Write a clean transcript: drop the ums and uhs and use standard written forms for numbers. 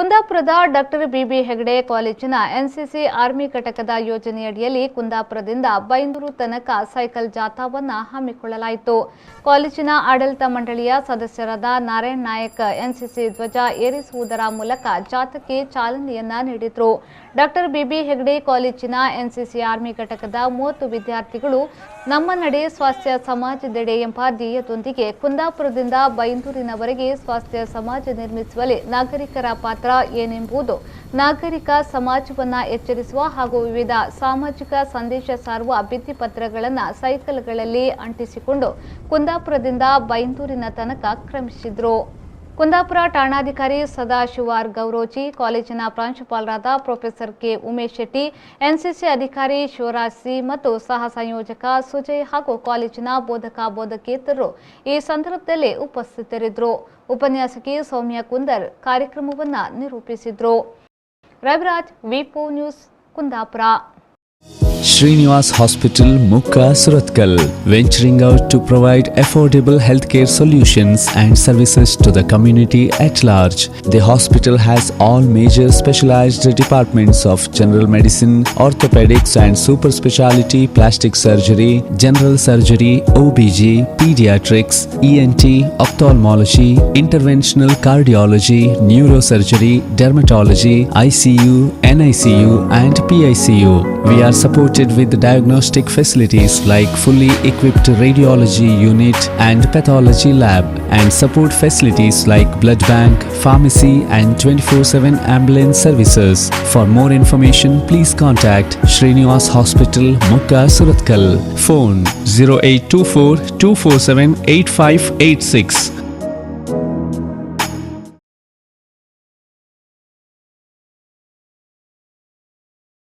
ಕುಂದಾಪುರದ ಡಾಕ್ಟರ್ ಬಿಬಿ ಹೆಗಡೆ ಕಾಲೇಜಿನ NCC army ಘಟಕದ ಯೋಜನೆಯಡಿಯಲ್ಲಿ ಕುಂದಾಪುರದಿಂದ ಬೈಂದೂರು ತನಕ ಸೈಕಲ್ ಜಾಥಾವನ್ನು ಹಮ್ಮಿಕೊಳ್ಳಲಾಯಿತು. ಕಾಲೇಜಿನ ಆಡಳಿತ ಮಂಡಳಿಯ ಸದಸ್ಯರಾದ ನಾರಾಯಣ್ ನಾಯಕ್ ಎನ್ಸಿಸಿ ಧ್ವಜ ಏರಿಸುವುದರ ಮೂಲಕ ಜಾಥಾಕ್ಕೆ ಚಾಲನೆಯನ್ನ ನೀಡಿದರು. ಡಾಕ್ಟರ್ ಬಿಬಿ ಹೆಗಡೆ ಕಾಲೇಜಿನ ಎನ್ಸಿಸಿ ಆರ್ಮಿ ಘಟಕದ 30 ವಿದ್ಯಾರ್ಥಿಗಳು ನಮ್ಮ ನಡೆ ಸ್ವಾಸ್ಥ್ಯ ಸಮಾಜದೆಡೆ ಎಂಬ ಧ್ಯೇಯದೊಂದಿಗೆ ಕುಂದಾಪುರದಿಂದ ಬೈಂದೂರಿನವರೆಗೆ ಸ್ವಾಸ್ಥ್ಯ ಸಮಾಜ ನಿರ್ಮಿಸುವಲ್ಲಿ ನಾಗರಿಕರ ಪಾತ್ರ ಏನೆಂಬುದು, ನಾಗರಿಕ ಸಮಾಜವನ್ನು ಎಚ್ಚರಿಸುವ ಹಾಗೂ ವಿವಿಧ ಸಾಮಾಜಿಕ ಸಂದೇಶ ಸಾರುವ ಭಿತ್ತಿಪತ್ರಗಳನ್ನು ಸೈಕಲ್ಗಳಲ್ಲಿ ಅಂಟಿಸಿಕೊಂಡು ಕುಂದಾಪುರದಿಂದ ಬೈಂದೂರಿನ ತನಕ ಕ್ರಮಿಸಿದರು. ಕುಂದಾಪುರ ಠಾಣಾಧಿಕಾರಿ ಸದಾಶಿವಾರ್ ಗೌರೋಜಿ, ಕಾಲೇಜಿನ ಪ್ರಾಂಶುಪಾಲರಾದ professor K Umesh Shetty, NCC ಅಧಿಕಾರಿ ಶಿವರಾಜ್ ಸಿ ಮತ್ತು ಸಹ ಸಂಯೋಜಕ ಸುಜಯ್ ಹಾಗೂ ಕಾಲೇಜಿನ ಬೋಧಕ-ಬೋಧಕೇತರರು ಈ ಸಂದರ್ಭದಲ್ಲಿ ಉಪಸ್ಥಿತರಿದ್ದರು. ಉಪನ್ಯಾಸಕಿ ಸೌಮ್ಯ ಕುಂದರ್ ಕಾರ್ಯಕ್ರಮವನ್ನು ನಿರೂಪಿಸಿದರು. ರವಿರಾಜ್, ವಿಪೋ news, Kundapura. Srinivas Hospital, Mukka, Surathkal, venturing out to provide affordable healthcare solutions and services to the community at large. The hospital has all major specialized departments of general medicine, orthopedics and super speciality plastic surgery, general surgery, OBG, pediatrics, ENT, ophthalmology, interventional cardiology, neurosurgery, dermatology, ICU, NICU and PICU. We are supported with diagnostic facilities like fully equipped radiology unit and pathology lab, and support facilities like blood bank, pharmacy and 24/7 ambulance services. For more information, please contact Srinivas Hospital, Mukka, Surathkal. Phone 0824 247 8586.